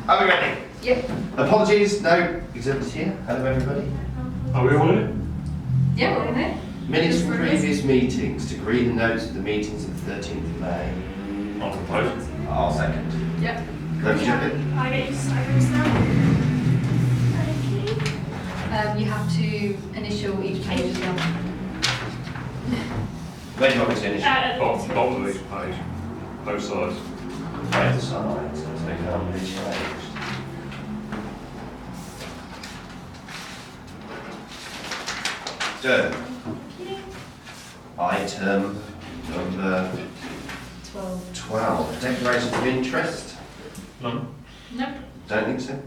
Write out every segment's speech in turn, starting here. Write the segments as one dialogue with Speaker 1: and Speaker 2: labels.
Speaker 1: Are we ready?
Speaker 2: Yep.
Speaker 1: Apologies, no exhibits here. Hello everybody.
Speaker 3: Are we all in?
Speaker 2: Yeah, we're on it.
Speaker 1: Minutes from previous meetings to agree the notes of the meetings of the 13th of May.
Speaker 3: I'll propose.
Speaker 1: I'll second.
Speaker 2: Yep.
Speaker 1: No exhibit?
Speaker 4: I get used to now.
Speaker 2: You have to initial each page as well.
Speaker 1: Where do you want me to finish?
Speaker 3: Bottom of each page, both sides.
Speaker 1: Both sides, so they can't be changed. So, item number 12. Declarations of interest?
Speaker 3: None.
Speaker 2: Nope.
Speaker 1: Don't think so.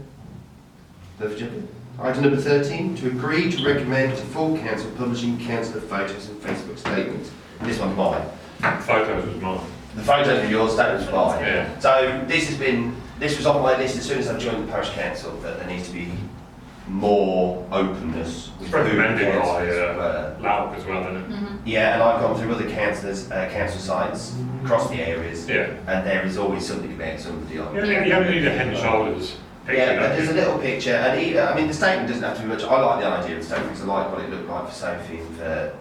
Speaker 1: No Virginia. Item number 13, to agree to recommend to full council publishing councillor photos and Facebook statements. This one's mine.
Speaker 3: Photos was mine.
Speaker 1: The photos of yours, statements mine.
Speaker 3: Yeah.
Speaker 1: So this was on my list as soon as I joined the parish council, that there needs to be more openness with
Speaker 3: It's recommended
Speaker 1: who
Speaker 3: by
Speaker 1: councillors were.
Speaker 3: Loud as well, isn't it?
Speaker 2: Mm-hmm.
Speaker 1: Yeah, and I've gone through other councillors, council sites across the areas,
Speaker 3: Yeah.
Speaker 1: and there is always something about somebody on.
Speaker 3: You only need a head and shoulders picture.
Speaker 1: Yeah,
Speaker 3: don't
Speaker 1: but there's a
Speaker 3: you?
Speaker 1: little picture, and I mean the statement doesn't have to be much. I like the idea of the statement because I like what it looked like for Sophie and for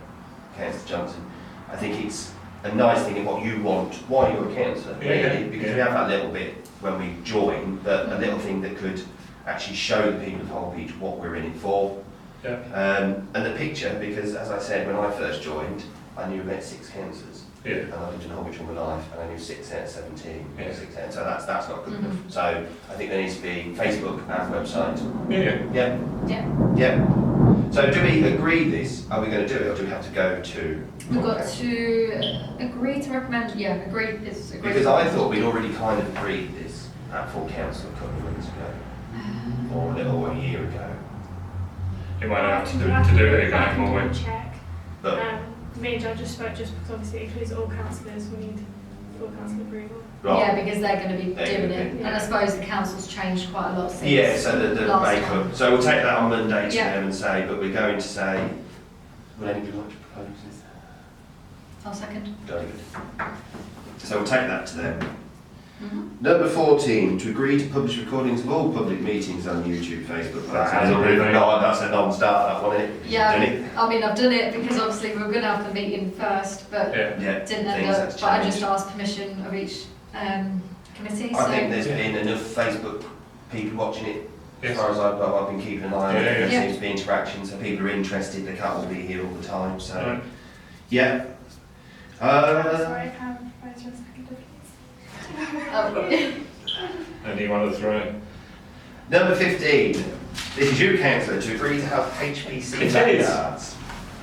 Speaker 1: Councillor Johnson. I think it's a nice thing in what you want while you're a councillor,
Speaker 3: Yeah,
Speaker 1: really,
Speaker 3: yeah,
Speaker 1: because
Speaker 3: yeah.
Speaker 1: we have that little bit when we join, but a little thing that could actually show the people of Holbeach what we're in it for.
Speaker 3: Yeah.
Speaker 1: And the picture, because as I said, when I first joined, I knew about 6 councillors.
Speaker 3: Yeah.
Speaker 1: And I lived in Holbeach all my life, and I knew 6 out of 17.
Speaker 3: Yeah.
Speaker 1: 6 out, so that's not good
Speaker 2: Mhm.
Speaker 1: enough. So I think there needs to be Facebook and website.
Speaker 3: Yeah.
Speaker 1: Yeah.
Speaker 2: Yeah.
Speaker 1: Yeah. So do we agree this? Are we going to do it, or do we have to go to?
Speaker 2: We've got to agree to recommend. Yeah, agree is agree.
Speaker 1: Because I thought we'd already kind of agreed this at full council a couple of months ago, or a little over a year ago.
Speaker 3: You might have to do it again, won't we?
Speaker 4: Check.
Speaker 1: But
Speaker 4: Me and John just spoke just because obviously it includes all councillors. We need full council approval.
Speaker 1: right.
Speaker 2: Yeah, because they're going to be
Speaker 1: They're
Speaker 2: doing
Speaker 1: gonna
Speaker 2: it,
Speaker 1: be-
Speaker 2: and I suppose the council's changed quite a lot since.
Speaker 1: Yeah, so the
Speaker 2: last
Speaker 1: makeup.
Speaker 2: time.
Speaker 1: So we'll take that on Monday to
Speaker 2: Yeah.
Speaker 1: them and say, but we're going to say, would anybody like to propose this?
Speaker 2: I'll second.
Speaker 1: David. So we'll take that to them.
Speaker 2: Mm-hmm.
Speaker 1: Number 14, to agree to publish recordings of all public meetings on YouTube, Facebook.
Speaker 3: That's
Speaker 1: That's a
Speaker 3: really-
Speaker 1: that's a non-starter, that one, isn't it?
Speaker 2: Yeah,
Speaker 1: Done it?
Speaker 2: I mean, I've done it because obviously we were going to have the meeting first, but
Speaker 3: Yeah.
Speaker 1: Yeah.
Speaker 2: didn't
Speaker 1: things
Speaker 2: end up.
Speaker 1: have
Speaker 2: But I
Speaker 1: changed.
Speaker 2: just asked permission of each committee.
Speaker 1: I
Speaker 2: So
Speaker 1: think there's
Speaker 3: Yeah.
Speaker 1: been enough Facebook people watching it. As
Speaker 3: Yes.
Speaker 1: far as I've been keeping an eye on it,
Speaker 3: Yeah,
Speaker 1: there
Speaker 2: yeah.
Speaker 1: seems to be interaction, so people are interested. They can't all be here all the time. So
Speaker 3: Right.
Speaker 1: yeah.
Speaker 4: Sorry, can I propose your second, please?
Speaker 2: oh,
Speaker 3: Any one of the three?
Speaker 1: Number 15. This is you, councillor, to agree to have HPC
Speaker 3: It is.
Speaker 1: lanyards.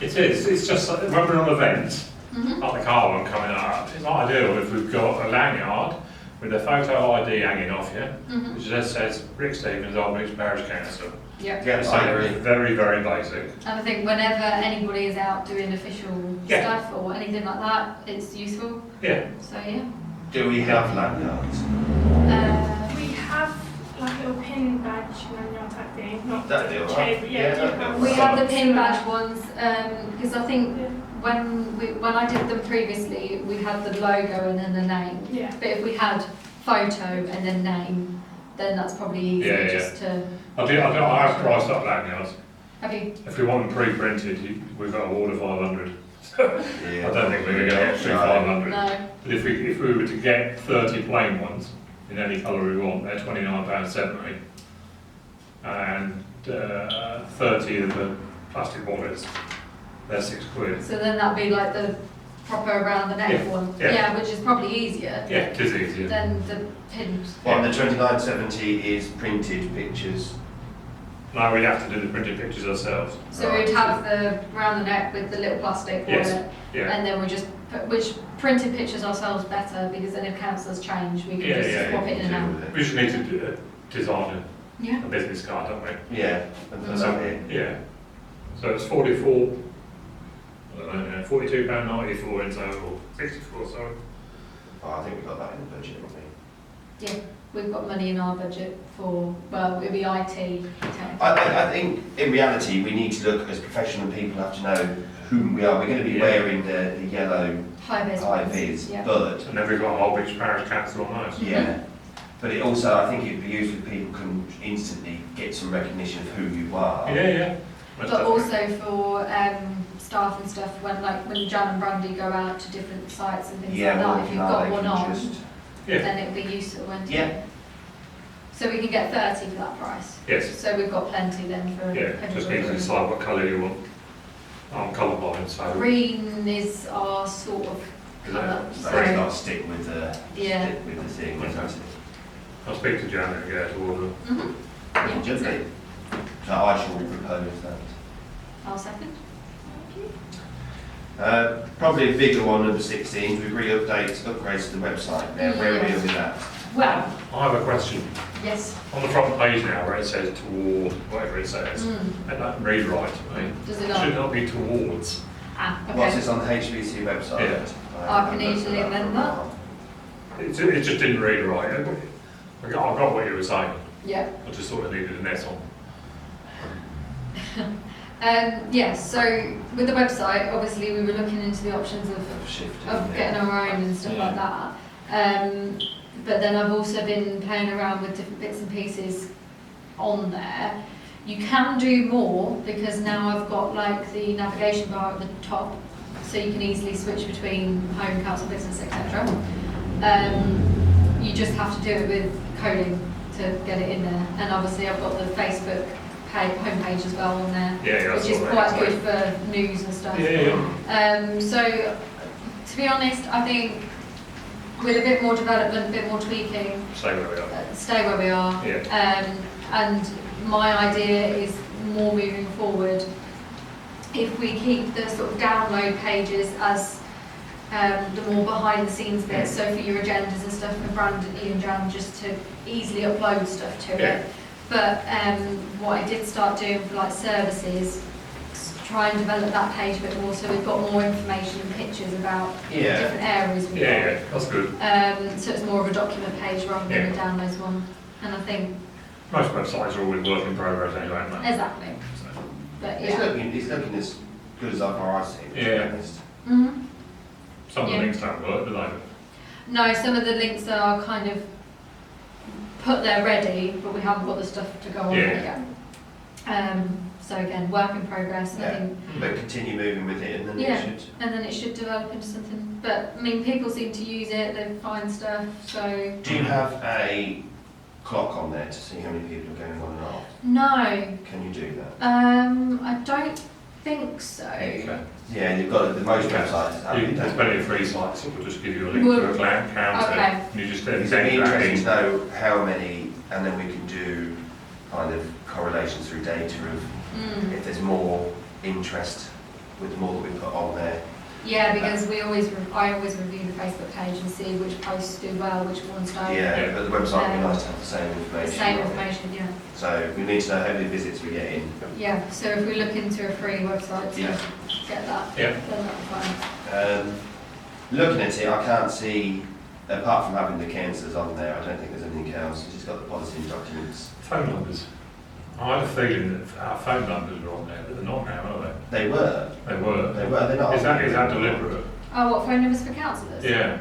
Speaker 3: It is. It's just like when we're on events,
Speaker 2: mhm.
Speaker 3: like the car one coming up, it's not ideal if we've got a lanyard with a photo ID hanging off you,
Speaker 2: Mhm.
Speaker 3: which just says Rick Stevens, Old Parish Council.
Speaker 2: Yeah.
Speaker 1: Yes, I agree.
Speaker 3: Very, very basic.
Speaker 2: And I think whenever anybody is out doing official
Speaker 3: Yeah.
Speaker 2: stuff or anything like that, it's useful.
Speaker 3: Yeah.
Speaker 2: So yeah.
Speaker 1: Do we have lanyards?
Speaker 4: We have like a little pin badge lanyard type thing, not
Speaker 1: That'd be alright.
Speaker 4: shape, but
Speaker 1: Yeah,
Speaker 4: yeah,
Speaker 1: that'd be
Speaker 4: have
Speaker 2: We
Speaker 1: alright.
Speaker 2: have the pin
Speaker 4: similar.
Speaker 2: badge ones because I think
Speaker 4: Yeah.
Speaker 2: when I did them previously, we had the logo and then the name.
Speaker 4: Yeah.
Speaker 2: But if we had photo and then name, then that's probably easier
Speaker 3: Yeah, yeah.
Speaker 2: just to.
Speaker 3: I have priced up lanyards.
Speaker 2: Have you?
Speaker 3: If we want them pre-printed, we've got a order 500.
Speaker 1: Yeah.
Speaker 3: I don't think we're going to get up to 500.
Speaker 2: No.
Speaker 3: But if we were to get 30 plain ones, in any colour we want, they're £29.70. And 30 of the plastic wallets, they're £6.
Speaker 2: So then that'd be like the proper around the neck
Speaker 3: Yeah,
Speaker 2: one.
Speaker 3: yeah.
Speaker 2: Which is probably easier
Speaker 3: Yeah, it is easier.
Speaker 2: than the pinned.
Speaker 1: Well, the 2970 is printed pictures.
Speaker 3: No, we have to do the printed pictures ourselves.
Speaker 2: So
Speaker 1: Right.
Speaker 2: we'd have the around the neck with the little plastic
Speaker 3: Yes.
Speaker 2: wallet,
Speaker 3: Yeah.
Speaker 2: and then we just put, which printed pictures ourselves better because then if councillors change, we can
Speaker 3: Yeah,
Speaker 2: just
Speaker 3: yeah,
Speaker 2: swap it in and
Speaker 1: Deal
Speaker 2: out.
Speaker 1: with it.
Speaker 3: We just need to design
Speaker 2: Yeah.
Speaker 3: a business card, don't we?
Speaker 1: Yeah, and put that in.
Speaker 3: Yeah. So it's 44, I don't know, £42.94 in total, 64, sorry.
Speaker 1: Oh, I think we've got that in the budget, haven't we?
Speaker 2: Yeah, we've got money in our budget for, well, it'll be IT.
Speaker 1: I think in reality we need to look as professional people have to know whom we are. We're going to be
Speaker 3: Yeah.
Speaker 1: wearing the yellow
Speaker 2: High vis.
Speaker 1: high vis,
Speaker 2: Yeah.
Speaker 1: but
Speaker 3: And then we've got a whole big parish council on those.
Speaker 1: yeah, But it also, I think it'd be useful if people can instantly get some recognition of who you are.
Speaker 3: Yeah. Most
Speaker 2: But
Speaker 3: definitely.
Speaker 2: also for staff and stuff, when Jan and Brandy go out to different sites and things
Speaker 1: Yeah,
Speaker 2: like
Speaker 1: well,
Speaker 2: that, if you've got
Speaker 1: they
Speaker 2: one
Speaker 1: can
Speaker 2: on,
Speaker 1: just-
Speaker 3: Yeah.
Speaker 2: then it would be useful, wouldn't it?
Speaker 1: Yeah.
Speaker 2: So we can get 30 for that price.
Speaker 3: Yes.
Speaker 2: So we've got plenty then for
Speaker 3: Yeah, just need to decide what colour you want. I'm colourblind, so.
Speaker 2: Green is our sort of colour.
Speaker 1: So it's not stick with the
Speaker 2: Yeah.
Speaker 1: thing.
Speaker 3: Okay. I'll speak to Jan and get her to order.
Speaker 2: Mhm. Yeah.
Speaker 1: Lovely. So I shall propose that.
Speaker 2: I'll second.
Speaker 1: Probably a bigger one, number 16, we've upgrades to the website. Now, where are we with that?
Speaker 2: Well,
Speaker 3: I have a question.
Speaker 2: yes.
Speaker 3: On the front page now where it says toward, whatever it says, and that read right to me.
Speaker 2: Does it
Speaker 3: It
Speaker 2: not?
Speaker 3: should not be towards.
Speaker 2: Ah,
Speaker 1: What's
Speaker 2: okay.
Speaker 1: this on the HBC website?
Speaker 3: Yeah.
Speaker 2: I can easily amend that.
Speaker 3: It just didn't read right. I got what you were saying.
Speaker 2: Yeah.
Speaker 3: I just thought it needed an S on.
Speaker 2: Yes, so with the website, obviously we were looking into the options of
Speaker 1: Shifting.
Speaker 2: getting our own and stuff like that. But then I've also been playing around with different bits and pieces on there. You can do more because now I've got like the navigation bar at the top, so you can easily switch between home, council, business, etc. You just have to do it with coding to get it in there. And obviously I've got the Facebook homepage as well on there,
Speaker 3: Yeah,
Speaker 2: which is quite good for news and stuff.
Speaker 3: Yeah.
Speaker 2: So, to be honest, I think with a bit more development, a bit more tweaking,
Speaker 3: Stay where we are.
Speaker 2: stay where we are.
Speaker 3: Yeah.
Speaker 2: And my idea is more moving forward. If we keep the sort of download pages as the more behind the scenes bits, so for your agendas and stuff for Brandon, Ian, Jan, just to easily upload stuff to
Speaker 3: Yeah.
Speaker 2: it. But what I did start doing for like services, try and develop that page a bit more, so we've got more information and pictures about
Speaker 1: Yeah.
Speaker 2: different areas we've got.
Speaker 3: Yeah, that's good.
Speaker 2: So it's more of a document page rather than a downloads one. And I think,
Speaker 3: Most websites are always work in progress anyway, aren't they?
Speaker 2: exactly,
Speaker 3: So,
Speaker 2: but
Speaker 1: It's
Speaker 2: yeah.
Speaker 1: looking as good as I've seen it, to be
Speaker 3: Yeah.
Speaker 1: honest.
Speaker 2: Mhm.
Speaker 3: some of the
Speaker 2: Yeah.
Speaker 3: links don't work, do they?
Speaker 2: No, some of the links are kind of put there ready, but we haven't got the stuff to go on it yet. So again, work in progress, and I
Speaker 1: Yeah.
Speaker 2: think,
Speaker 1: But continue moving with it and then
Speaker 2: Yeah.
Speaker 1: it should.
Speaker 2: and then it should develop into something. But I mean, people seem to use it; they find stuff. So
Speaker 1: Do you have a clock on there to see how many people are going on and off?
Speaker 2: no,
Speaker 1: Can you do that?
Speaker 2: I don't think so.
Speaker 3: Okay.
Speaker 1: Yeah, you've got the most websites have it,
Speaker 3: There's
Speaker 1: don't
Speaker 3: plenty of free sites that will just give you a link
Speaker 2: Well,
Speaker 3: to a counter,
Speaker 2: okay.
Speaker 3: and you just
Speaker 1: It's
Speaker 3: then
Speaker 1: really
Speaker 3: back
Speaker 1: interesting
Speaker 3: in.
Speaker 1: to know how many, and then we can do kind of correlations through data of
Speaker 2: Mm.
Speaker 1: if there's more interest with the more that we put on there.
Speaker 2: Yeah, because I always review the Facebook page and see which posts do well, which ones don't.
Speaker 1: Yeah, but the website would be nice to have the same
Speaker 2: The
Speaker 1: information.
Speaker 2: same
Speaker 1: on it.
Speaker 2: information, yeah.
Speaker 1: So we need to know how many visits we get in.
Speaker 2: Yeah, so if we look into a free website to
Speaker 1: Yeah.
Speaker 2: get that,
Speaker 3: Yeah.
Speaker 2: then that's fine.
Speaker 1: Looking at it, I can't see, apart from having the councillors on there, I don't think there's anything else. It's just got the policy and documents.
Speaker 3: Phone numbers. I had a feeling that our phone numbers were on there, but they're not now, are
Speaker 1: They were.
Speaker 3: they? They were.
Speaker 1: They're not.
Speaker 3: Is that deliberate?
Speaker 2: Oh, what, phone numbers for councillors?
Speaker 3: Yeah.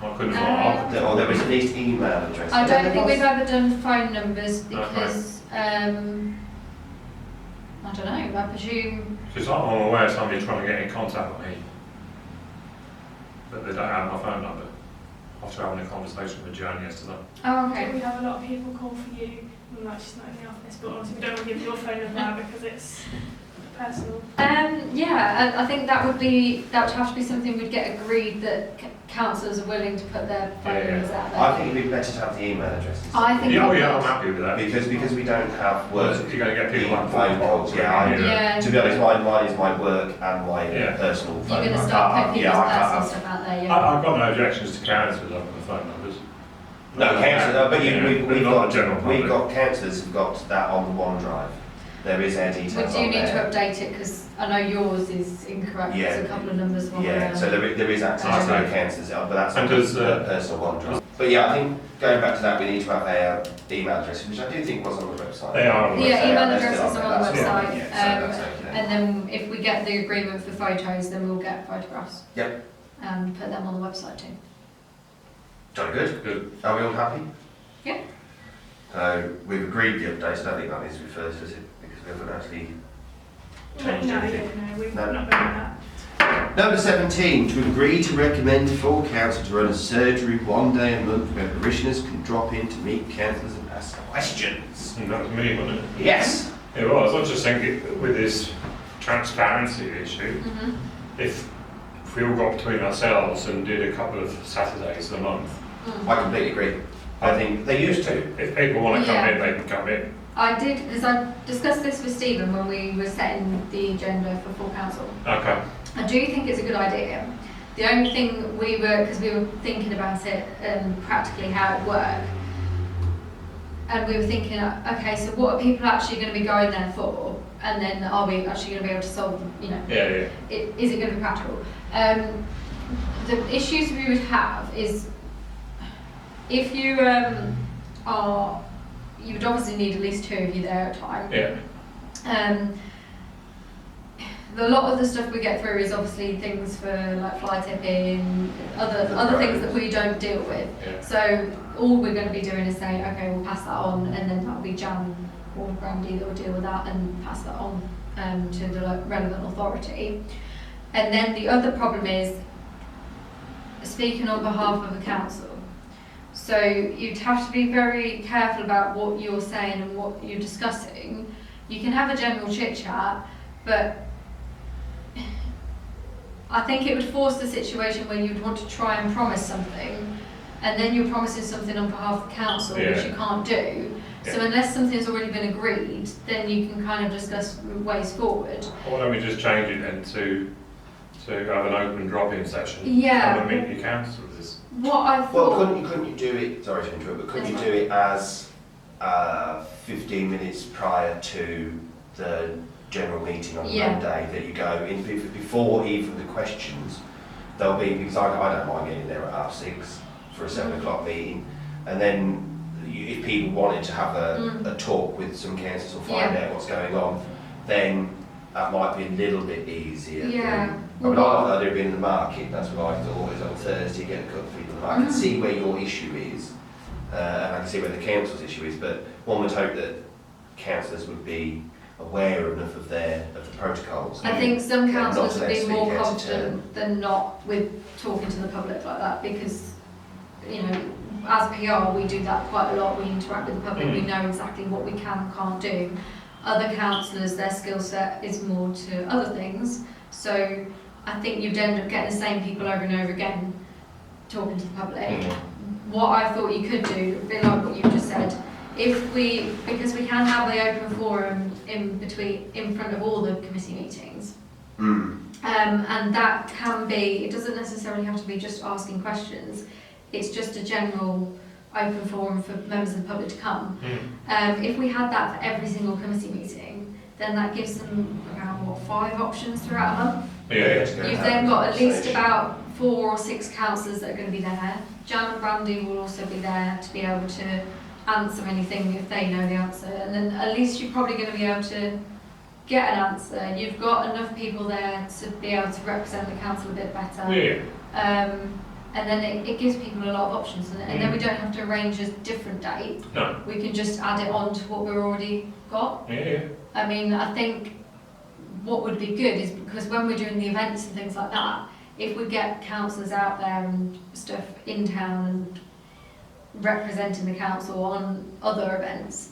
Speaker 3: I couldn't have.
Speaker 1: Or there was at least email address.
Speaker 2: I don't think we've
Speaker 1: There
Speaker 2: ever done phone numbers
Speaker 3: Okay.
Speaker 2: because, I don't know, I presume,
Speaker 3: Because I'm aware somebody's trying to get in contact with me, but they don't have my phone number. After having a conversation with Jan yesterday.
Speaker 2: oh,
Speaker 4: Okay.
Speaker 2: okay.
Speaker 4: We have a lot of people call for you, and like she's not in the office, but obviously we don't want to give your phone number out because it's personal.
Speaker 2: Yeah, I think that would have to be something we'd get agreed that councillors are willing to put their phone
Speaker 3: Yeah.
Speaker 2: numbers out there.
Speaker 1: I think it'd be better to have the email addresses.
Speaker 2: I think
Speaker 3: Yeah, oh
Speaker 2: we
Speaker 3: yeah, I'm
Speaker 2: would.
Speaker 3: happy with that.
Speaker 1: Because we don't have work.
Speaker 3: You're going to get people like
Speaker 1: phone calls. Yeah,
Speaker 2: Yeah.
Speaker 1: to be honest, mine is my work and my
Speaker 3: Yeah.
Speaker 1: personal
Speaker 2: You're
Speaker 1: phone.
Speaker 2: going to
Speaker 1: I
Speaker 2: start
Speaker 1: can't-
Speaker 2: putting
Speaker 1: yeah,
Speaker 2: people's
Speaker 1: I can't
Speaker 2: personal
Speaker 1: have-
Speaker 2: stuff out there, yeah.
Speaker 3: I've got no objections to councillors over the phone numbers.
Speaker 1: No, councillors, but
Speaker 3: Yeah,
Speaker 1: we've
Speaker 3: but not the general
Speaker 1: we've
Speaker 3: public.
Speaker 1: got councillors who've got that on OneDrive. There is our details
Speaker 2: We
Speaker 1: on
Speaker 2: do need to
Speaker 1: there.
Speaker 2: update it because I know yours is incorrect.
Speaker 1: Yeah.
Speaker 2: There's a couple of numbers wrong
Speaker 1: Yeah,
Speaker 2: there.
Speaker 1: so there is access to
Speaker 3: Okay.
Speaker 1: the councillors, but that's
Speaker 3: And
Speaker 1: on
Speaker 3: does,
Speaker 1: personal OneDrive. But yeah, I think going back to that, we need to have our email addresses, which I do think was on the website.
Speaker 3: They are on the
Speaker 2: Yeah,
Speaker 3: website.
Speaker 2: email
Speaker 1: They're
Speaker 2: addresses
Speaker 1: still
Speaker 2: are on the
Speaker 1: there, that's
Speaker 2: website.
Speaker 1: fine, yeah, so that's okay.
Speaker 2: And then if we get the agreement for photos, then we'll get photographs.
Speaker 1: Yep.
Speaker 2: And put them on the website too.
Speaker 1: Jolly good.
Speaker 3: Good.
Speaker 1: Are we all happy?
Speaker 2: Yeah.
Speaker 1: So we've agreed the updates, I don't think that needs to be first, does it? Because we haven't actually changed anything.
Speaker 4: No, we've
Speaker 1: No.
Speaker 4: not done that.
Speaker 1: Number 17, to agree to recommend full council to run a surgery 1 day a month where parishioners can drop in to meet councillors and ask questions.
Speaker 3: And that was me, wasn't it?
Speaker 1: Yes.
Speaker 3: It was. I was just thinking with this transparency issue,
Speaker 2: Mhm.
Speaker 3: if we all got between ourselves and did a couple of Saturdays a month,
Speaker 1: I completely agree. I think they used to.
Speaker 3: if people want to come
Speaker 2: Yeah.
Speaker 3: in, they can come in.
Speaker 2: I did, because I discussed this with Stephen when we were setting the agenda for full council.
Speaker 3: Okay.
Speaker 2: I do think it's a good idea. The only thing because we were thinking about it practically how it worked, and we were thinking, okay, so what are people actually going to be going there for? And then are we actually going to be able to solve them, you know?
Speaker 3: Yeah.
Speaker 2: Is it going to be practical? The issues we would have is if you you would obviously need at least 2 of you there at a time.
Speaker 3: Yeah.
Speaker 2: A lot of the stuff we get through is obviously things for like fly tipping, other things that we don't deal with.
Speaker 3: Yeah.
Speaker 2: So all we're going to be doing is saying, okay, we'll pass that on, and then that'll be Jan or Brandy that will deal with that and pass that on to the relevant authority. And then the other problem is speaking on behalf of the council. So you'd have to be very careful about what you're saying and what you're discussing. You can have a general chit chat, but I think it would force the situation where you'd want to try and promise something, and then you're promising something on behalf of the council, which you can't do. So unless something's already been agreed, then you can kind of discuss ways forward.
Speaker 3: Why don't we just change it then to have an open drop-in session?
Speaker 2: Yeah.
Speaker 3: Come and meet your councillors.
Speaker 2: What I
Speaker 1: Well,
Speaker 2: thought...
Speaker 1: couldn't you do it, sorry to interrupt, but couldn't you
Speaker 2: That's
Speaker 1: do it as 15 minutes prior to the general meeting on Monday, that you go in before even the questions? There'll be, because I don't mind getting there at 6:30 for a 7 o'clock meeting, and then if people wanted to have a talk with some councillors or find out what's going on, then that might be a little bit easier.
Speaker 2: Yeah.
Speaker 1: I mean, I like the idea of being in the market. That's what I thought, is on Thursday, get a couple of people in the market, see where your issue is, and I can see where the council's issue is, but one would hope that councillors would be aware enough of the protocols.
Speaker 2: I think some councillors would be
Speaker 1: Not
Speaker 2: more
Speaker 1: to let
Speaker 2: confident than not with talking to the public like that, because, you know, as PR we do that quite a lot. We interact with the public, we know exactly what we can and can't do. Other councillors, their skill set is more to other things, so I think you'd end up getting the same people over and over again talking to the public. What I thought you could do, a bit like what you just said, because we can have the open forum in front of all the committee meetings, and that can be, it doesn't necessarily have to be just asking questions, it's just a general open forum for members of the public to come. If we had that for every single committee meeting, then that gives them around 5 options throughout a month. You've then got at least about 4 or 6 councillors that are going to be there. Jan and Brandy will also be there to be able to answer anything if they know the answer, and then at least you're probably going to be able to get an answer. You've got enough people there to be able to represent the council a bit better. And then it gives people a lot of options, and then we don't have to arrange a different date.
Speaker 3: No.
Speaker 2: We can just add it on to what we've already got. I mean, I think what would be good is, because when we're doing the events and things like that, if we get councillors out there and stuff in town and representing the council on other events,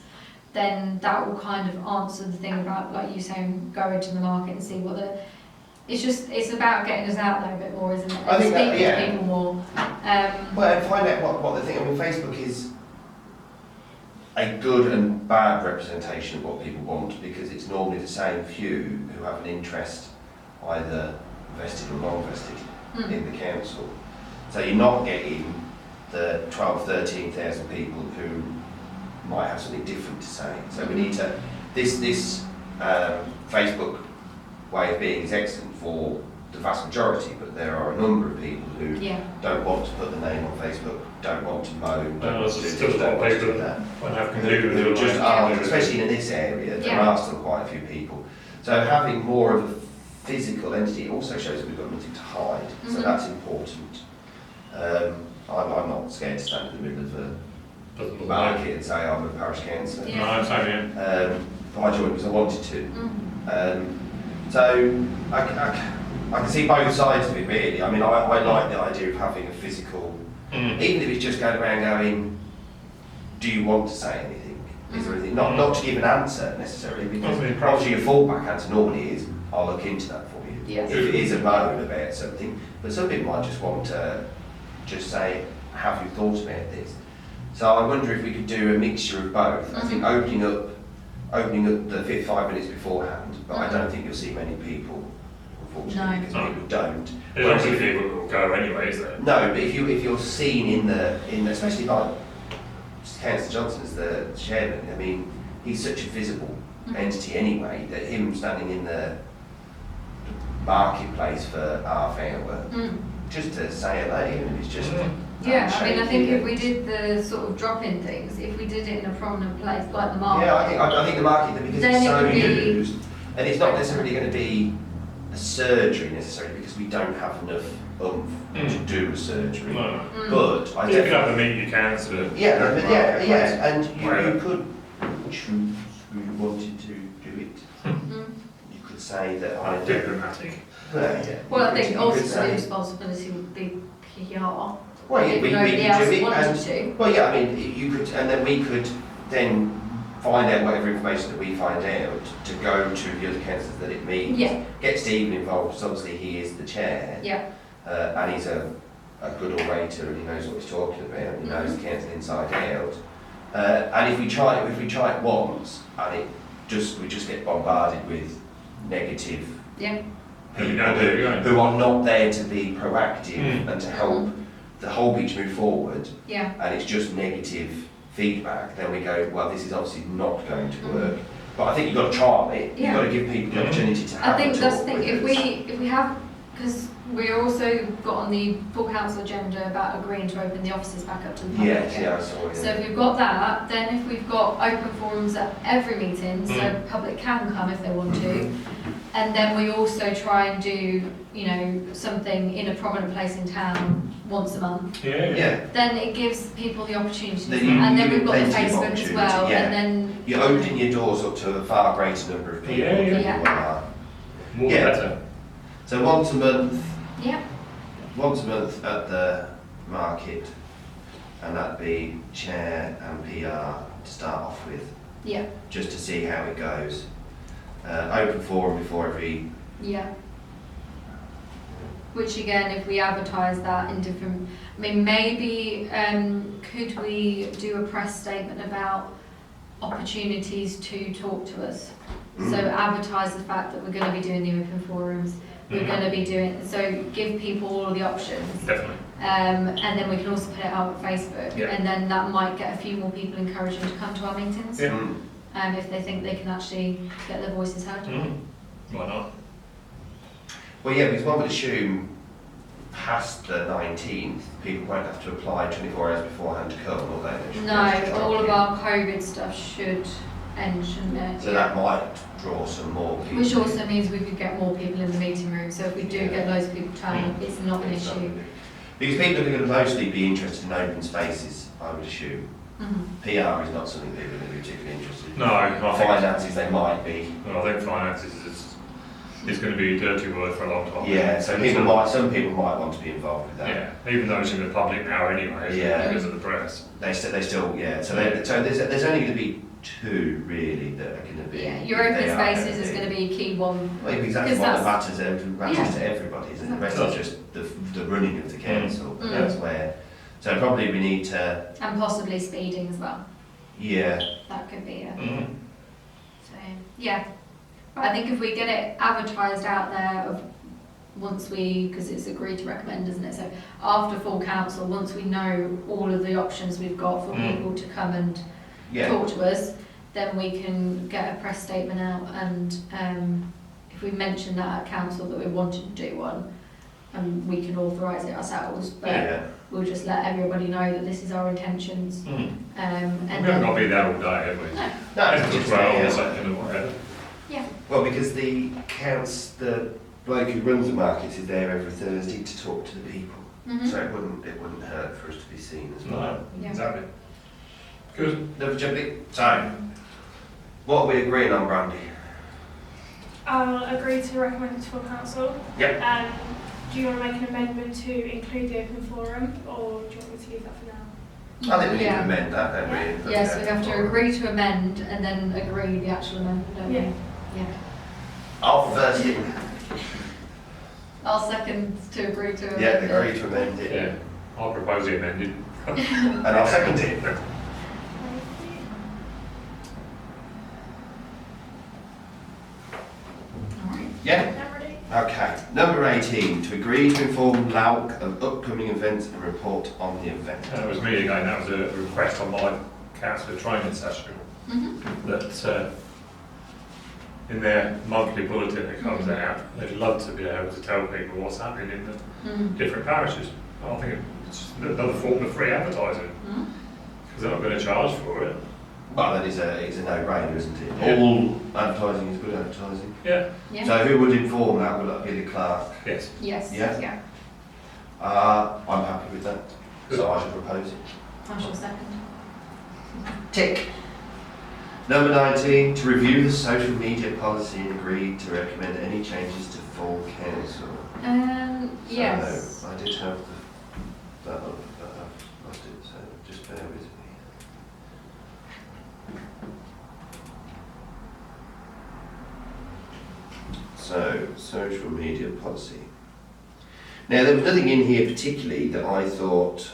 Speaker 2: then that will kind of answer the thing about, like you saying, go into the market and see what the... It's about getting us out there a bit more, isn't it?
Speaker 1: I think
Speaker 2: speaking
Speaker 1: that,
Speaker 2: to people more.
Speaker 1: Well, and find out what the thing. I mean, Facebook is a good and bad representation of what people want, because it's normally the same few who have an interest, either vested or non-vested, in the council. So you're not getting the 12,000-13,000 people who might have something different to say. So we need to, this Facebook way of being is excellent for the vast majority, but there are a number of people who don't want to put the name on Facebook, don't want to moan, don't want to do this, don't want to do that. Who just are, especially in this area, there are still quite a few people. So having more of a physical entity also shows that we've got nothing to hide, so that's important. I'm not scared to stand in the middle of
Speaker 3: Doesn't look
Speaker 1: mark
Speaker 3: like
Speaker 1: it and say I'm a parish councillor.
Speaker 2: Yeah.
Speaker 3: No, I'm saying,
Speaker 1: But I joined because I wanted to.
Speaker 2: Mm.
Speaker 1: So I can see both sides of it really. I mean, I like the idea of having a physical, even if it's just going around going, do you want to say anything? Is there anything? Not to give an answer necessarily, because obviously your fallback answer normally is, I'll look into that for you.
Speaker 2: Yes.
Speaker 1: If it is a moan about something, but some people might just want to just say, have you thought about this? So I wonder if we could do a mixture of both. I think opening up the 5 minutes beforehand, but I don't think you'll see many people, unfortunately,
Speaker 2: No.
Speaker 1: because people don't.
Speaker 3: there's
Speaker 1: Whereas
Speaker 3: obviously
Speaker 1: if-
Speaker 3: people who will go anyway, is there?
Speaker 1: No, but if you're seen in the especially like Councillor Johnson as the chairman, I mean, he's such a visible entity anyway that him standing in the marketplace for half hour just to say hello, even if it's just
Speaker 2: Yeah, I mean, I think if
Speaker 1: handshake,
Speaker 2: we did the sort of drop-in things, if we did it in a prominent place like the market.
Speaker 1: yeah, I think the market, because
Speaker 2: Then
Speaker 1: it's
Speaker 2: it
Speaker 1: so
Speaker 2: could be-
Speaker 1: used, and it's not necessarily going to be a surgery necessarily because we don't have enough to do a surgery.
Speaker 3: No.
Speaker 1: But I
Speaker 3: You could have
Speaker 1: definitely,
Speaker 3: the meet your councillor.
Speaker 1: yeah, and
Speaker 3: Whatever.
Speaker 1: you could choose who you wanted to do it. You could say that I do.
Speaker 3: Diplomatic.
Speaker 2: Well, I think
Speaker 1: you could
Speaker 2: ultimately the
Speaker 1: say,
Speaker 2: responsibility would be PR.
Speaker 1: well, yeah,
Speaker 2: if
Speaker 1: we
Speaker 2: nobody
Speaker 1: could
Speaker 2: else
Speaker 1: do it,
Speaker 2: wanted
Speaker 1: and
Speaker 2: to.
Speaker 1: well, yeah, I mean, you could, and then we could then find out whatever information that we find out to go to the other councillors that it meets.
Speaker 2: Yeah.
Speaker 1: Get Stephen involved, because obviously he is the chair,
Speaker 2: Yeah.
Speaker 1: and he's a good orator, and he knows what he's talking about, and he knows the council inside out. And if we try it once, and we just get bombarded with negative
Speaker 2: Yeah.
Speaker 1: people
Speaker 3: Yeah, yeah.
Speaker 1: who are not there to be proactive and to help the whole beach move forward,
Speaker 2: Yeah.
Speaker 1: and it's just negative feedback, then we go, well, this is obviously not going to work. But I think you've got to try it.
Speaker 2: Yeah.
Speaker 1: You've got to give people the opportunity to have
Speaker 2: I think
Speaker 1: a
Speaker 2: that's
Speaker 1: talk
Speaker 2: the thing.
Speaker 1: with us.
Speaker 2: If we have, because we also got on the full council agenda about agreeing to open the offices back up to the public.
Speaker 1: Yes,
Speaker 2: again.
Speaker 1: yeah, I saw it.
Speaker 2: So if we've got that, then if we've got open forums at every meeting, so the public can come if they want to, and then we also try and do, you know, something in a prominent place in town once a month,
Speaker 1: Yeah,
Speaker 2: then it gives people the opportunity.
Speaker 1: Then you-
Speaker 2: And then
Speaker 1: you
Speaker 2: we've got the
Speaker 1: plenty of
Speaker 2: Facebook as
Speaker 1: opportunity,
Speaker 2: well,
Speaker 1: yeah.
Speaker 2: and then,
Speaker 1: you're opening your doors up to a far greater number of people
Speaker 3: Yeah, yeah.
Speaker 1: than
Speaker 2: Yeah.
Speaker 1: you are.
Speaker 3: More
Speaker 1: Yeah.
Speaker 3: better.
Speaker 1: So once a month at the market, and that'd be chair and PR to start off with,
Speaker 2: yeah,
Speaker 1: just to see how it goes. Open forum before every,
Speaker 2: yeah. Which again, if we advertise that in different, I mean, maybe, could we do a press statement about opportunities to talk to us? So advertise the fact that we're going to be doing the open forums, we're going to be doing, so give people all of the options.
Speaker 3: Definitely.
Speaker 2: And then we can also put it out on Facebook,
Speaker 3: Yeah.
Speaker 2: and then that might get a few more people encouraging to come to our meetings.
Speaker 3: Yeah.
Speaker 2: If they think they can actually get their voices heard.
Speaker 3: Why not?
Speaker 1: well, yeah, because one would assume past the 19th, people won't have to apply 24 hours beforehand to come, will they? They should just
Speaker 2: No,
Speaker 1: drop
Speaker 2: all of
Speaker 1: in.
Speaker 2: our COVID stuff should end, shouldn't it?
Speaker 1: So that might draw some more people.
Speaker 2: Which also means we could get more people in the meeting room, so if we do
Speaker 1: Yeah.
Speaker 2: get loads of people turning, it's not an
Speaker 1: It's not
Speaker 2: issue.
Speaker 1: gonna be- Because people are going to mostly be interested in open spaces, I would assume. PR is not something people are going to be particularly interested in.
Speaker 3: No, I think,
Speaker 1: Finances, they might be.
Speaker 3: well, I think finances is going to be a dirty word for a long time.
Speaker 1: Yeah, so some people might want to be involved with that.
Speaker 3: Yeah, even though it's in the public now anyway, isn't it,
Speaker 1: Yeah.
Speaker 3: because of the press.
Speaker 1: They still, yeah. So there's only going to be two really that are going to be.
Speaker 2: Yeah, your
Speaker 1: if
Speaker 2: open
Speaker 1: they are
Speaker 2: spaces is going to be a key one.
Speaker 1: Well, exactly
Speaker 2: because
Speaker 1: what
Speaker 2: that's-
Speaker 1: matters to everybody, isn't it? The rest is just the running of the council. And that's where. So probably we need to.
Speaker 2: And possibly speeding as well.
Speaker 1: Yeah.
Speaker 2: That could be a.
Speaker 3: Mm.
Speaker 2: So, yeah. But I think if we get it advertised out there of once because it's agreed to recommend, isn't it? So after full council, once we know all of the options we've got for people to come and
Speaker 1: Yeah.
Speaker 2: talk to us, then we can get a press statement out, and if we mention that at council that we wanted to do one, we can authorise it ourselves, but
Speaker 1: Yeah.
Speaker 2: we'll just let everybody know that this is our intentions.
Speaker 3: Mm.
Speaker 2: And
Speaker 3: We haven't got to be there all day, have we?
Speaker 2: No.
Speaker 1: No, it's
Speaker 3: It's
Speaker 1: just
Speaker 3: 12 or
Speaker 1: yeah.
Speaker 3: second or whatever.
Speaker 2: Yeah.
Speaker 1: Well, because the bloke who runs the markets is there every Thursday to talk to the people,
Speaker 2: Mhm.
Speaker 1: so it wouldn't hurt for us to be seen as well.
Speaker 3: No,
Speaker 2: Yeah.
Speaker 3: exactly. Good.
Speaker 1: Never jumping. So, what are we agreeing on, Brandy?
Speaker 4: I'll agree to recommend it to full council.
Speaker 1: Yep.
Speaker 4: Do you want to make an amendment to include the open forum, or do you want me to leave that for now?
Speaker 1: I think we need to
Speaker 2: Yeah.
Speaker 1: amend that, don't we?
Speaker 2: Yes, we have to agree to amend and then agree the actual amendment, don't we?
Speaker 4: Yeah.
Speaker 2: Yeah.
Speaker 1: I'll first it.
Speaker 2: I'll second to agree to amend.
Speaker 1: Yeah,
Speaker 2: it.
Speaker 1: agree to amend it.
Speaker 3: Yeah. I'll propose the amended.
Speaker 1: And I'll second it.
Speaker 2: Alright.
Speaker 1: Yeah?
Speaker 4: I'm ready.
Speaker 1: Okay. Number 18, to agree to inform LAUC of upcoming events and report on the event.
Speaker 3: That was me again, that was a request on my councillor training session,
Speaker 2: Mm-hmm.
Speaker 3: that in their monthly bulletin that comes out, they'd love to be able to tell people what's happening in the
Speaker 2: Mm-hmm.
Speaker 3: different parishes. I think it's another form of free advertising, because they're not going to charge for it.
Speaker 1: Well, that is it's a no-brainer, isn't it?
Speaker 3: Yeah.
Speaker 1: All advertising is good advertising.
Speaker 3: Yeah.
Speaker 2: Yeah.
Speaker 1: So who would inform that? Would that be the clerk?
Speaker 3: Yes.
Speaker 2: Yes.
Speaker 1: Yeah.
Speaker 2: Yeah.
Speaker 1: I'm happy with that. So I should propose it.
Speaker 2: I shall second.
Speaker 1: Tick. Number 19, to review the social media policy and agree to recommend any changes to full council.
Speaker 2: Yes.
Speaker 1: So, I did have that up, but I've lost it, so just bear with me. So, social media policy. Now, there was nothing in here particularly that I thought,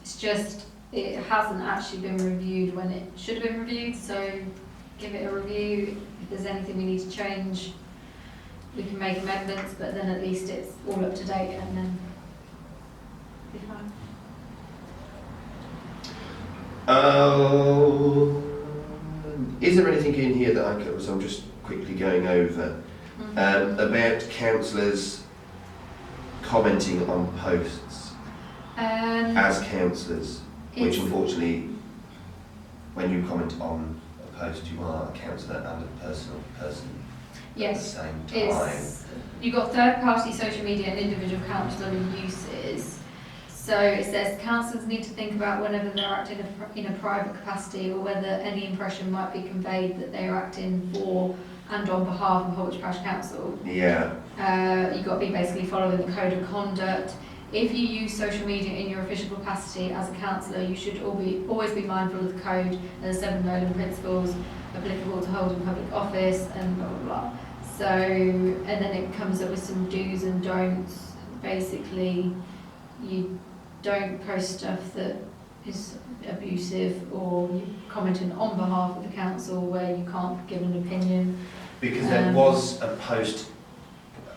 Speaker 2: It's just, it hasn't actually been reviewed when it should have been reviewed, so give it a review. If there's anything we need to change, we can make amendments, but then at least it's all up to date and then be fine.
Speaker 1: is there anything in here that I could, so I'm just quickly going over, about councillors commenting on posts as councillors, which
Speaker 2: It's-
Speaker 1: unfortunately, when you comment on a post, you are a councillor and a personal person at the
Speaker 2: Yes,
Speaker 1: same time.
Speaker 2: you've got third-party social media and individual councillor uses. So it says councillors need to think about whenever they're acting in a private capacity or whether any impression might be conveyed that they are acting for and on behalf of Holwich Parish Council.
Speaker 1: Yeah,
Speaker 2: You've got to be basically following the code of conduct. If you use social media in your official capacity as a councillor, you should always be mindful of the code and the 7 Nolan principles applicable to holding public office and blah, blah, blah. So, and then it comes up with some do's and don'ts. Basically, you don't post stuff that is abusive or you're commenting on behalf of the council where you can't give an opinion.
Speaker 1: because there was a post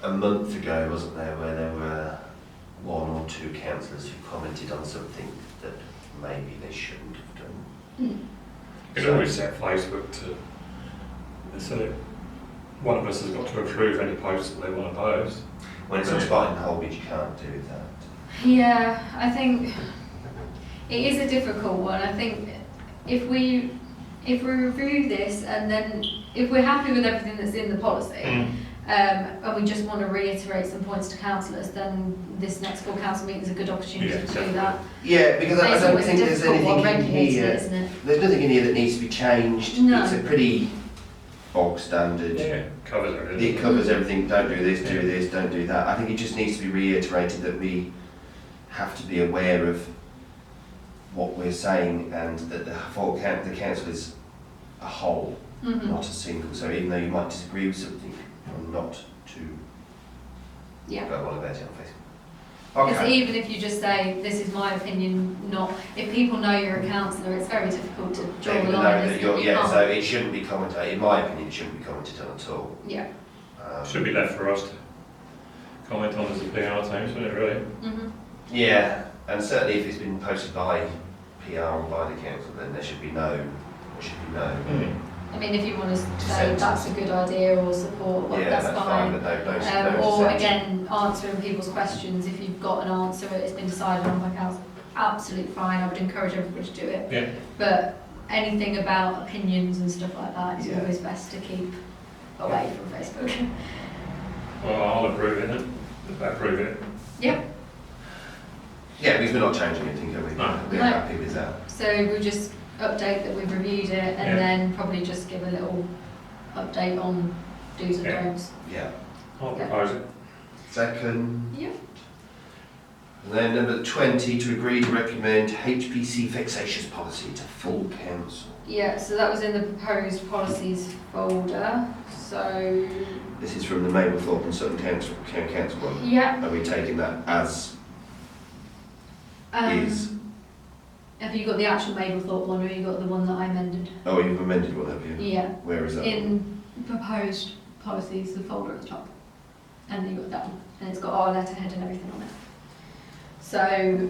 Speaker 1: a month ago, wasn't there, where there were 1 or 2 councillors who commented on something that maybe they shouldn't have done.
Speaker 3: You can always set Facebook to, so one of us has got to approve any posts that they want to post.
Speaker 1: When it's on spot in Holbeach, you can't do that.
Speaker 2: Yeah, I think it is a difficult one. I think if we review this and then if we're happy with everything that's in the policy, and we just want to reiterate some points to councillors, then this next full council meeting is a good opportunity to do that.
Speaker 1: Yeah, because I
Speaker 2: It's
Speaker 1: don't
Speaker 2: always a
Speaker 1: think there's
Speaker 2: difficult one,
Speaker 1: anything in
Speaker 2: regulating it,
Speaker 1: here.
Speaker 2: isn't it?
Speaker 1: There's nothing in here that needs to be changed.
Speaker 2: No.
Speaker 1: It's a pretty bog standard.
Speaker 3: Yeah, covers everything.
Speaker 1: It covers everything. Don't do this, don't do that. I think it just needs to be reiterated that we have to be aware of what we're saying and that the council is a whole,
Speaker 2: Mhm.
Speaker 1: not a single. So even though you might disagree with something, you're not to
Speaker 2: Yeah.
Speaker 1: go on about it on Facebook.
Speaker 2: Because
Speaker 1: Okay.
Speaker 2: even if you just say, this is my opinion, if people know you're a councillor, it's very difficult to draw
Speaker 1: They're
Speaker 2: the
Speaker 1: gonna
Speaker 2: line.
Speaker 1: know that
Speaker 2: isn't
Speaker 1: you're,
Speaker 2: it? You
Speaker 1: yeah,
Speaker 2: can't-
Speaker 1: so it shouldn't be commented, in my opinion, it shouldn't be commented on at all.
Speaker 2: Yeah.
Speaker 3: Should be left for us to comment on as a PR team, shouldn't it really?
Speaker 2: Mhm.
Speaker 1: Yeah, and certainly if it's been posted by PR and by the council, then there should be no.
Speaker 2: I mean, if you want to say
Speaker 1: Dissent.
Speaker 2: that's a good idea or support, well,
Speaker 1: Yeah,
Speaker 2: that's fine.
Speaker 1: but no
Speaker 2: Or
Speaker 1: dissent.
Speaker 2: again, answering people's questions. If you've got an answer, it's been decided on by council, absolutely fine. I would encourage everybody to do it.
Speaker 3: Yeah.
Speaker 2: But anything about opinions and stuff like that is
Speaker 1: Yeah.
Speaker 2: always best to keep away from Facebook.
Speaker 3: Well, I'll approve it then. Approve it.
Speaker 2: Yep.
Speaker 1: Yeah, because we're not changing anything, are we?
Speaker 3: No.
Speaker 1: We're
Speaker 2: No.
Speaker 1: happy with that.
Speaker 2: So we'll just update that we've reviewed it and
Speaker 3: Yeah.
Speaker 2: then probably just give a little update on do's and
Speaker 3: Yeah.
Speaker 2: don'ts.
Speaker 1: Yeah.
Speaker 3: I'll propose it.
Speaker 1: Second.
Speaker 2: Yeah.
Speaker 1: And then number 20, to agree to recommend HPC vexatious policy to full council.
Speaker 2: Yeah, so that was in the proposed policies folder. So,
Speaker 1: This is from the Mablethorpe and Sutton Council one.
Speaker 2: yeah.
Speaker 1: Are we taking that as is?
Speaker 2: Have you got the actual Mablethorpe one or have you got the one that I amended?
Speaker 1: Oh, you've amended one, have you?
Speaker 2: Yeah.
Speaker 1: Where is that?
Speaker 2: In proposed policies, the folder at the top. And then you got that one. And it's got our letterhead and everything on it. So,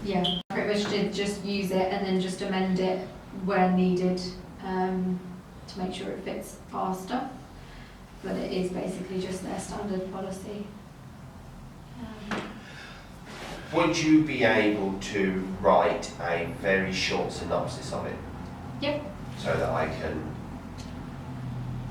Speaker 2: yeah, pretty much did just use it and then just amend it where needed to make sure it fits our stuff. But it is basically just their standard policy.
Speaker 1: Would you be able to write a very short synopsis of it?
Speaker 2: Yep.
Speaker 1: So that I can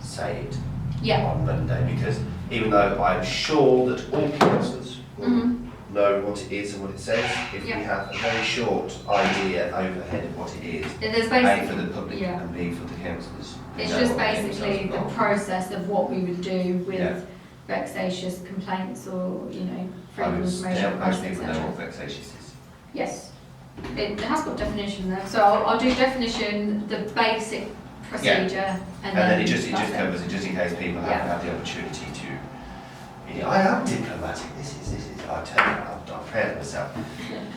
Speaker 1: say it
Speaker 2: Yeah.
Speaker 1: on Monday? Because even though I'm sure that all councillors will know what it is and what it says, if we
Speaker 2: Yeah.
Speaker 1: have a very short idea overhead of what it is,
Speaker 2: There's
Speaker 1: A
Speaker 2: basically,
Speaker 1: for the public
Speaker 2: yeah.
Speaker 1: and B for the councillors. they
Speaker 2: It's
Speaker 1: know
Speaker 2: just
Speaker 1: what the
Speaker 2: basically
Speaker 1: councillors
Speaker 2: the
Speaker 1: are.
Speaker 2: process of what we would do with
Speaker 1: Yeah.
Speaker 2: vexatious complaints or, freedom of
Speaker 1: Most
Speaker 2: information requests,
Speaker 1: people know
Speaker 2: etc.
Speaker 1: what vexatious is.
Speaker 2: Yes, it has got definition there, so I'll do definition, the basic procedure, and
Speaker 1: And then it just
Speaker 2: that's
Speaker 1: covers it, just in case people
Speaker 2: Yeah.
Speaker 1: haven't had the opportunity to. I am diplomatic. This is. I tell you, I'm proud of myself.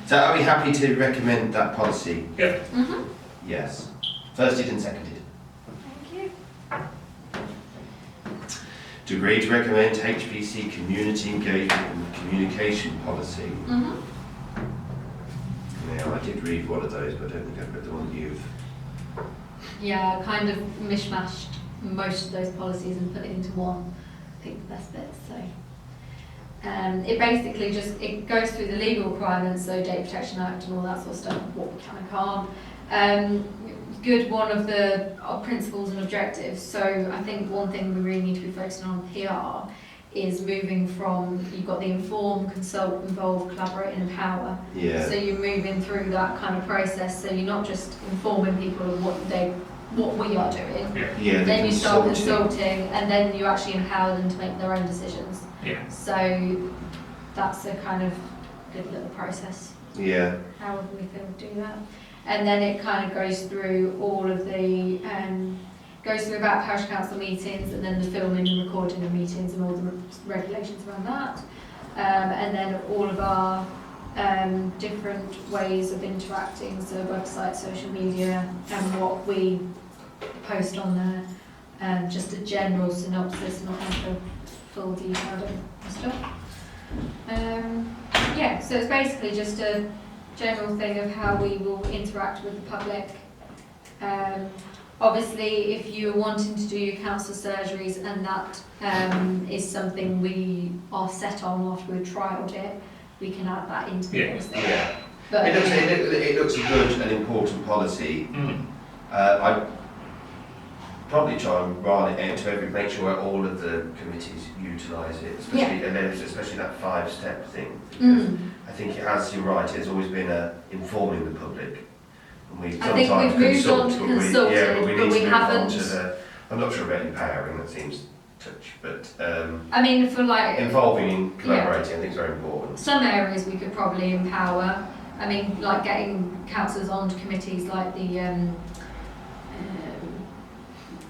Speaker 1: So, are we happy to recommend that policy?
Speaker 3: Yeah.
Speaker 2: Mhm.
Speaker 1: Yes. Firsted and seconded.
Speaker 2: Thank you.
Speaker 1: To agree to recommend HPC community engagement and communication policy.
Speaker 2: Mhm.
Speaker 1: Now, I did read one of those, but I don't think I've read the one you've.
Speaker 2: Yeah, I kind of mishmashed most of those policies and put it into one. I think the best bits, so. It basically it goes through the legal requirements, so Data Protection Act and all that sort of stuff, what we can and can't. Good one of the principles and objectives. So I think one thing we really need to be focusing on PR is moving from, you've got the inform, consult, involve, collaborate and empower.
Speaker 1: Yeah.
Speaker 2: So you're moving through that kind of process, so you're not just informing people of what we are doing.
Speaker 3: Yeah.
Speaker 1: Yeah.
Speaker 2: Then you start
Speaker 1: consulting.
Speaker 2: consulting, and then you actually empower them to make their own decisions.
Speaker 3: Yeah.
Speaker 2: So that's a kind of good little process.
Speaker 1: Yeah.
Speaker 2: However we feel to do that. And then it kind of goes through all of the, goes through about parish council meetings and then the filming and recording of meetings and all the regulations around that. And then all of our different ways of interacting, so website, social media, and what we post on there. Just a general synopsis, not like a full detailed stuff. Yeah, so it's basically just a general thing of how we will interact with the public. Obviously, if you're wanting to do your council surgeries and that is something we are set on after we've trialled it, we can add that into the
Speaker 3: Yeah.
Speaker 2: policy.
Speaker 1: Yeah.
Speaker 2: But
Speaker 1: It looks a good and important policy. I'd probably try and roll it out to make sure all of the committees utilise it, especially and then especially that 5-step thing. Because I think it has, you're right, it's always been informing the public. And we
Speaker 2: I think
Speaker 1: sometimes
Speaker 2: we've moved on
Speaker 1: consult,
Speaker 2: to
Speaker 1: but we
Speaker 2: consulting,
Speaker 1: need
Speaker 2: but
Speaker 1: to
Speaker 2: we
Speaker 1: move on
Speaker 2: haven't.
Speaker 1: to the. I'm not sure about empowering. That seems touch, but
Speaker 2: I mean, for like
Speaker 1: involving and collaborating, I think is very important.
Speaker 2: some areas we could probably empower. I mean, like getting councillors onto committees like the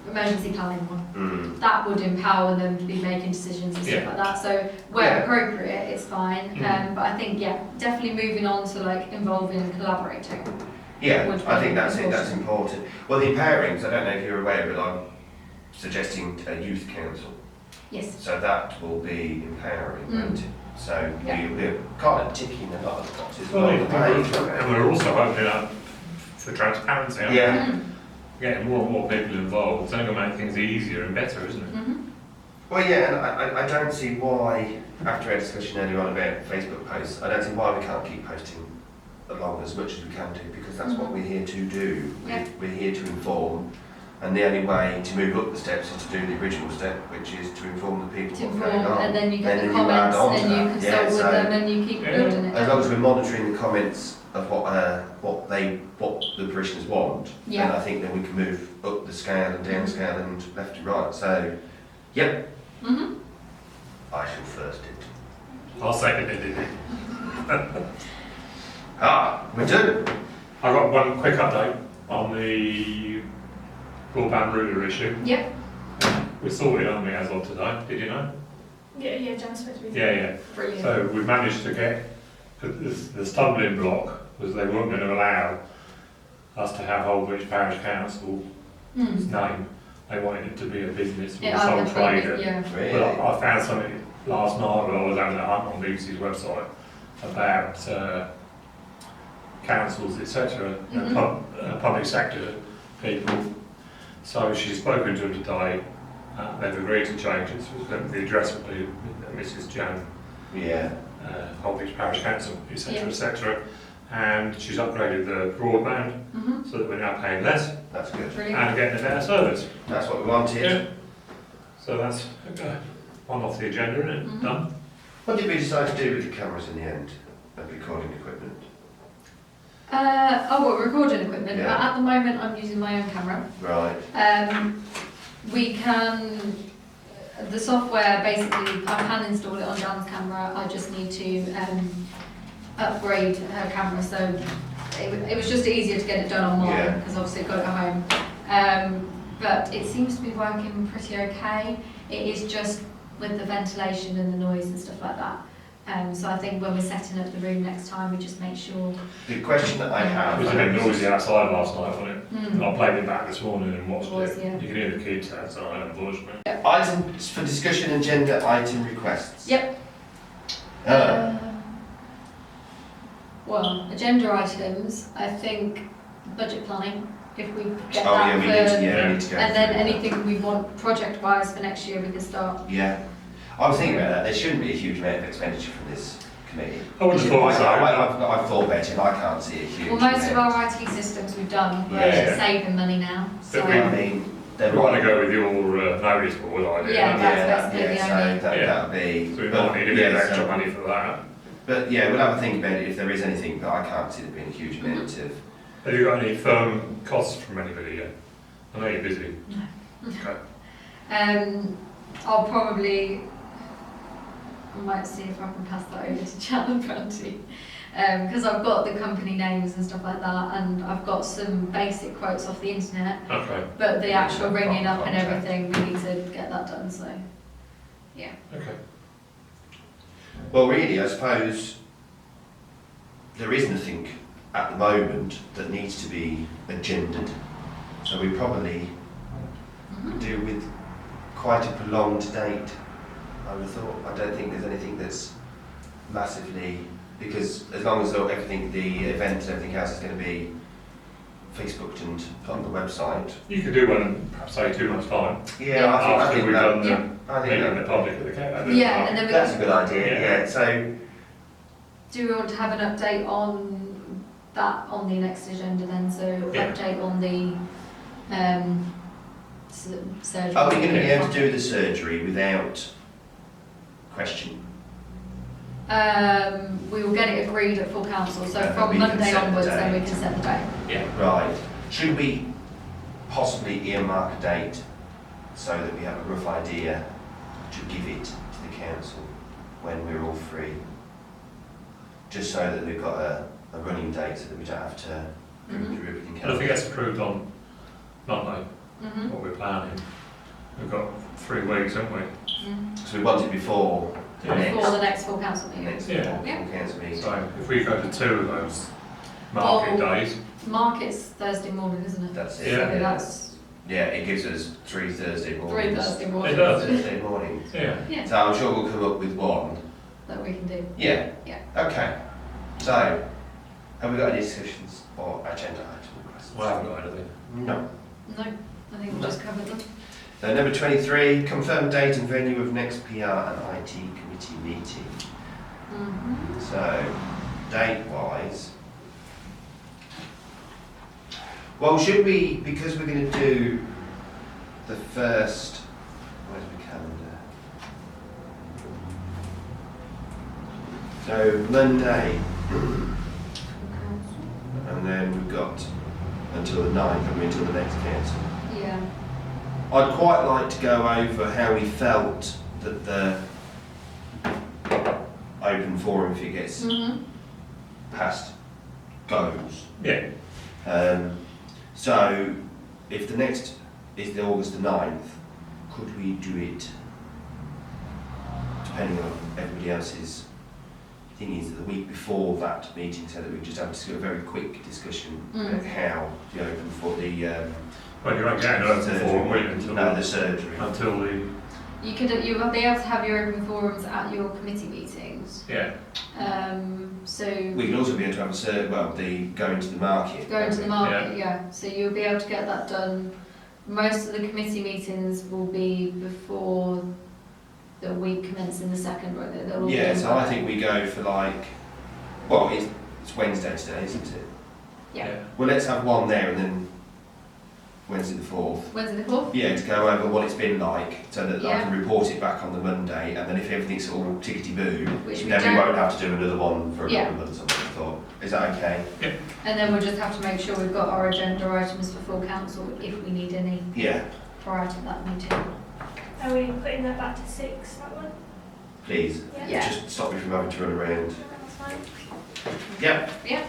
Speaker 2: emergency planning one. That would empower them to be making decisions and stuff like that. So where appropriate, it's fine. But I think, definitely moving on to like involving and collaborating.
Speaker 1: Yeah, I think that's it. That's important. Well, the empowerings, I don't know if you're aware, but I'm suggesting a youth council.
Speaker 2: Yes.
Speaker 1: So that will be empowering, won't it? So we're kind of ticking a lot of boxes.
Speaker 3: Well,
Speaker 1: along the way.
Speaker 3: and we're also opening up for transparency. aren't we?
Speaker 1: Yeah.
Speaker 3: Getting more and more people involved. It's only going to make things easier and better, isn't it?
Speaker 1: Well, yeah, and I don't see why, after our discussion earlier on about Facebook posts, I don't see why we can't keep posting along as much as we can do, because that's what we're here to do.
Speaker 2: Yeah.
Speaker 1: We're here to inform And the only way to move up the steps is to do the original step, which is to inform the people
Speaker 2: To
Speaker 1: what's going
Speaker 2: inform,
Speaker 1: on.
Speaker 2: and then you get the
Speaker 1: you
Speaker 2: comments,
Speaker 1: add on to
Speaker 2: and you
Speaker 1: that.
Speaker 2: consult with
Speaker 1: so
Speaker 2: them, and you keep building it.
Speaker 1: as long as we're monitoring the comments of what the parishioners want, then I think then we can move up the scale and down the scale and left and right. So, yep,
Speaker 2: Mhm.
Speaker 1: I shall first it.
Speaker 3: I'll second it.
Speaker 1: We're done.
Speaker 3: I've got one quick update on the broadband router issue.
Speaker 2: Yep.
Speaker 3: We sorted it, haven't we, as of today? Did you know?
Speaker 4: Yeah, Jan's supposed to be.
Speaker 3: Yeah.
Speaker 2: Brilliant.
Speaker 3: So we've managed to get, the stumbling block was they weren't going to allow us to have Holbridge Parish Council's name. They wanted it to be a business with a sole trader.
Speaker 1: Really?
Speaker 3: But I found something last night when I was having a hunt on BBC's website about councils, etc., public sector people. So she's spoken to them today. They've agreed to change it. So the address will be Mrs. Jan, Holbridge Parish Council, etc., etc. And she's upgraded the broadband so that we're now paying less
Speaker 1: That's good.
Speaker 2: Brilliant.
Speaker 3: and getting a better service.
Speaker 1: That's what we wanted.
Speaker 3: Yeah. So that's one off the agenda, isn't it? Done.
Speaker 1: What did we decide to do with the cameras in the end and recording equipment?
Speaker 2: Recording equipment.
Speaker 1: Yeah.
Speaker 2: At the moment, I'm using my own camera.
Speaker 1: Right.
Speaker 2: We can, the software basically, I can install it on Jan's camera. I just need to upgrade her camera. So it was just easier to get it done on mine because obviously I've got it at home. But it seems to be working pretty okay. It is just with the ventilation and the noise and stuff like that. So I think when we're setting up the room next time, we just make sure.
Speaker 1: The question that I have...
Speaker 3: It was a bit noisy outside last night, wasn't it?
Speaker 2: Mm.
Speaker 3: I played it back this morning and watched
Speaker 2: Was,
Speaker 3: it.
Speaker 2: yeah.
Speaker 3: You can hear the kids outside, unfortunately.
Speaker 1: Items for discussion, agenda item requests.
Speaker 2: Yep. Well, agenda items, I think budget planning, if we get that
Speaker 1: we
Speaker 2: for,
Speaker 1: need to go
Speaker 2: and then
Speaker 1: through that.
Speaker 2: anything we want project-wise for next year, we can start.
Speaker 1: Yeah. I was thinking about that. There shouldn't be a huge amount of expenditure from this committee.
Speaker 3: I would have thought so.
Speaker 1: I've thought about it and I can't see a huge
Speaker 2: Well, most of
Speaker 1: amount.
Speaker 2: our IT systems we've done, we're
Speaker 1: Yeah.
Speaker 2: actually saving money now, so.
Speaker 3: But
Speaker 1: I mean,
Speaker 3: We want to go with your notice board idea.
Speaker 2: Yeah,
Speaker 3: don't we?
Speaker 2: that's basically the
Speaker 1: so
Speaker 2: only-
Speaker 1: that'll be...
Speaker 3: So we might need a bit of extra
Speaker 1: so-
Speaker 3: money for that.
Speaker 1: But yeah, we'll have a think about it if there is anything, but I can't see there being a huge amount of...
Speaker 3: Have you got any firm costs from anybody yet? I know you're busy.
Speaker 2: No.
Speaker 3: Okay.
Speaker 2: I'll probably, I might see if I can pass that over to Jan and Brandy. Because I've got the company names and stuff like that, and I've got some basic quotes off the internet,
Speaker 3: Okay.
Speaker 2: but the actual ringing up and
Speaker 1: Contact.
Speaker 2: everything, we need to get that done, so, yeah.
Speaker 3: Okay.
Speaker 1: Well, really, I suppose there is nothing at the moment that needs to be agendaed. So we probably do with quite a prolonged date, I would have thought. I don't think there's anything that's massively, because as long as everything, the event and everything else is going to be Facebooked and put on the website.
Speaker 3: You could do one in perhaps say 2 months' time.
Speaker 1: Yeah, I
Speaker 3: After
Speaker 1: think
Speaker 3: we've
Speaker 1: that,
Speaker 3: done
Speaker 1: I think
Speaker 3: meeting
Speaker 1: that,
Speaker 3: the public at the cafe.
Speaker 2: Yeah, and then we
Speaker 1: that's a good idea.
Speaker 3: Yeah.
Speaker 1: Yeah. So
Speaker 2: do we want to have an update on that on the next agenda then? So
Speaker 3: Yeah.
Speaker 2: update on the surgery.
Speaker 1: are we going to be able to do the surgery without question?
Speaker 2: We will get it agreed at full council, so
Speaker 1: And
Speaker 2: from
Speaker 1: we can
Speaker 2: Monday
Speaker 1: set the
Speaker 2: onwards then we
Speaker 1: date.
Speaker 2: can set the date.
Speaker 3: Yeah.
Speaker 1: Right. Should we possibly earmark a date so that we have a rough idea to give it to the council when we're all free? Just so that we've got a running date so that we don't have to go
Speaker 2: Mhm.
Speaker 1: through everything
Speaker 3: And if it
Speaker 1: else.
Speaker 3: gets approved on Monday,
Speaker 2: Mhm.
Speaker 3: what we're planning, we've got 3 weeks, haven't we?
Speaker 2: Mhm.
Speaker 1: So we want it before the
Speaker 3: Yeah.
Speaker 2: Before the
Speaker 1: next,
Speaker 2: next full council meeting.
Speaker 1: next
Speaker 3: Yeah.
Speaker 1: full council meeting.
Speaker 3: So if we go to 2 of those market
Speaker 2: Well,
Speaker 3: days,
Speaker 2: Market's Thursday morning, isn't it?
Speaker 1: That's it.
Speaker 3: Yeah.
Speaker 2: So that's
Speaker 1: Yeah, it gives us 3 Thursday mornings.
Speaker 2: 3 Thursday mornings.
Speaker 3: It does.
Speaker 1: Thursday mornings.
Speaker 3: yeah.
Speaker 2: Yeah,
Speaker 1: So I'm sure we'll come up with one.
Speaker 2: that we can do.
Speaker 1: Yeah.
Speaker 2: Yeah.
Speaker 1: Okay. So, have we got any discussions or agenda item requests?
Speaker 3: Well, I haven't got anything.
Speaker 1: No.
Speaker 2: No, I think we've just covered them.
Speaker 1: So number 23, confirm date and venue of next PR and IT committee meeting.
Speaker 2: Mhm.
Speaker 1: So, date-wise, well, should we, because we're going to do the first, where's my calendar? So Monday, and then we've got until the 9th, haven't we, until the next council.
Speaker 2: Yeah.
Speaker 1: I'd quite like to go over how we felt that the open forum, if it gets passed, goes.
Speaker 3: Yeah.
Speaker 1: So, if the next is the August the 9th, could we do it, depending on everybody else's thing, is the week before that meeting, so that we just have a very quick discussion about how the open for the
Speaker 3: Well, you're getting open
Speaker 1: surgery,
Speaker 3: forum, wait until
Speaker 1: the surgery.
Speaker 3: until the
Speaker 2: You will be able to have your open forums at your committee meetings.
Speaker 3: yeah.
Speaker 2: So
Speaker 1: We can also be able to have the going to the market.
Speaker 2: going to the market, yeah. So you'll be able to get that done. Most of the committee meetings will be before the week commencing the 2nd, won't they? They'll all be
Speaker 1: Yeah,
Speaker 2: done
Speaker 1: so
Speaker 2: by
Speaker 1: I think we go for it's Wednesday today, isn't it?
Speaker 2: Yeah.
Speaker 1: Well, let's have one there and then Wednesday the 4th.
Speaker 2: Wednesday the 4th?
Speaker 1: Yeah, to go over what it's been like, so that I
Speaker 2: Yeah.
Speaker 1: can report it back on the Monday, and then if everything's all tickety-boo,
Speaker 2: Which we
Speaker 1: then we
Speaker 2: don't.
Speaker 1: won't have to do another one for a
Speaker 2: Yeah.
Speaker 1: couple of months, I thought. Is that okay?
Speaker 2: And then we'll just have to make sure we've got our agenda items for full council if we need any
Speaker 1: Yeah,
Speaker 2: prior to that meeting.
Speaker 4: Are we putting that back to 6, that one?
Speaker 1: please.
Speaker 4: Yeah.
Speaker 2: Yeah.
Speaker 1: Just stop me from having to run around.
Speaker 4: That's fine.
Speaker 1: Yep.
Speaker 2: Yeah.